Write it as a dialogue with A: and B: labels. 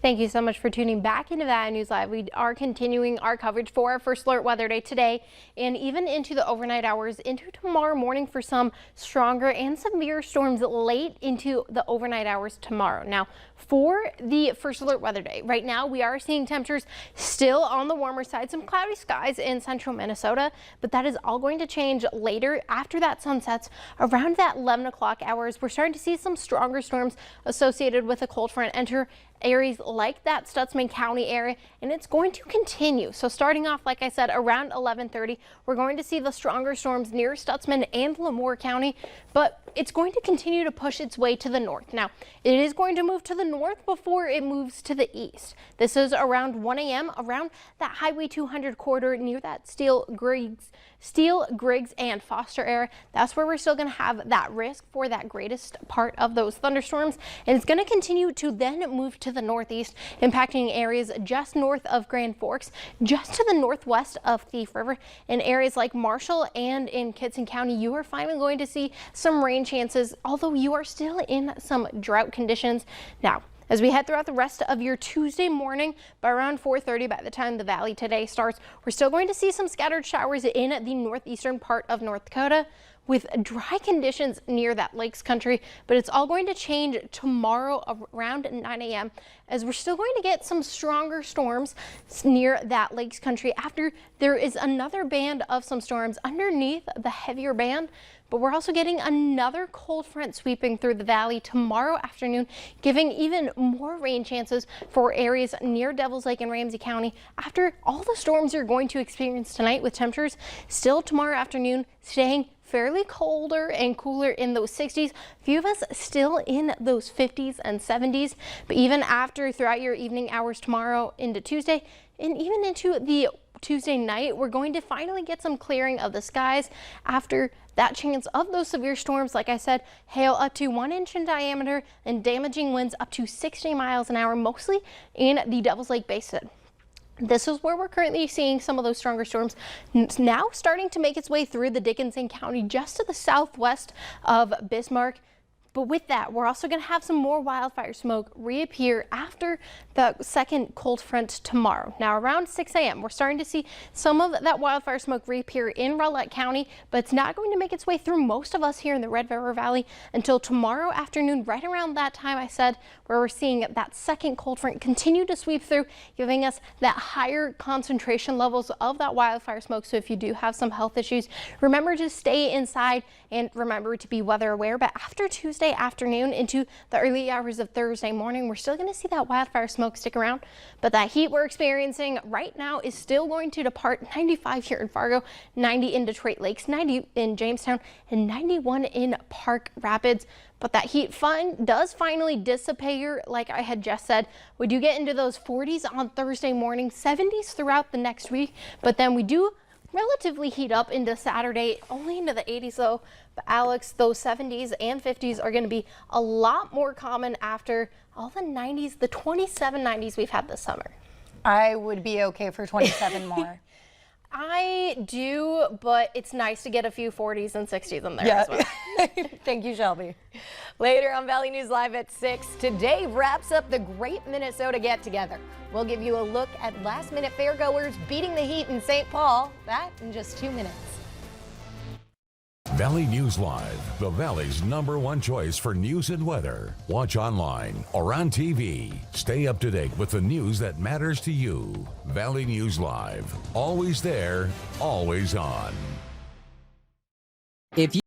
A: Thank you so much for tuning back into Valley News Live. We are continuing our coverage for our first alert weather day today and even into the overnight hours into tomorrow morning for some stronger and severe storms late into the overnight hours tomorrow. Now, for the first alert weather day, right now we are seeing temperatures still on the warmer side, some cloudy skies in central Minnesota, but that is all going to change later after that sun sets around that 11 o'clock hours. We're starting to see some stronger storms associated with a cold front enter areas like that Stutsman County area, and it's going to continue. So starting off, like I said, around 11:30, we're going to see the stronger storms near Stutsman and Lemoore County, but it's going to continue to push its way to the north. Now, it is going to move to the north before it moves to the east. This is around 1 a.m. around that Highway 200 corridor near that Steel, Griggs, and Foster area. That's where we're still going to have that risk for that greatest part of those thunderstorms, and it's going to continue to then move to the northeast, impacting areas just north of Grand Forks, just to the northwest of Thief River. In areas like Marshall and in Kittson County, you are finally going to see some rain chances, although you are still in some drought conditions. Now, as we head throughout the rest of your Tuesday morning, by around 4:30, by the time the valley today starts, we're still going to see some scattered showers in the northeastern part of North Dakota with dry conditions near that lakes country, but it's all going to change tomorrow around 9 a.m. as we're still going to get some stronger storms near that lakes country after there is another band of some storms underneath the heavier band. But we're also getting another cold front sweeping through the valley tomorrow afternoon, giving even more rain chances for areas near Devils Lake and Ramsey County after all the storms you're going to experience tonight, with temperatures still tomorrow afternoon staying fairly colder and cooler in those 60s. A few of us still in those 50s and 70s, but even after throughout your evening hours tomorrow into Tuesday and even into the Tuesday night, we're going to finally get some clearing of the skies after that chance of those severe storms. Like I said, hail up to 1 inch in diameter and damaging winds up to 60 miles an hour, mostly in the Devils Lake Basin. This is where we're currently seeing some of those stronger storms now starting to make its way through the Dickinson County just to the southwest of Bismarck. But with that, we're also going to have some more wildfire smoke reappear after the second cold front tomorrow. Now, around 6 a.m., we're starting to see some of that wildfire smoke reappear in Rowlett County, but it's not going to make its way through most of us here in the Red River Valley until tomorrow afternoon, right around that time I said, where we're seeing that second cold front continue to sweep through, giving us that higher concentration levels of that wildfire smoke. So if you do have some health issues, remember to stay inside and remember to be weather aware. But after Tuesday afternoon into the early hours of Thursday morning, we're still going to see that wildfire smoke stick around, but that heat we're experiencing right now is still going to depart. 95 here in Fargo, 90 in Detroit Lakes, 90 in Jamestown, and 91 in Park Rapids. But that heat does finally dissipate here. Like I had just said, we do get into those 40s on Thursday morning, 70s throughout the next week, but then we do relatively heat up into Saturday, only into the 80s though. But Alex, those 70s and 50s are going to be a lot more common after all the 90s, the 27 90s we've had this summer.
B: I would be okay for 27 more.
A: I do, but it's nice to get a few 40s and 60s in there as well.
B: Thank you, Shelby. Later on Valley News Live at 6, today wraps up the Great Minnesota Get Together. We'll give you a look at last-minute fairgoers beating the heat in St. Paul. That in just 2 minutes.
C: Valley News Live, the Valley's #1 choice for news and weather. Watch online or on TV. Stay up to date with the news that matters to you. Valley News Live, always there, always on.
D: If you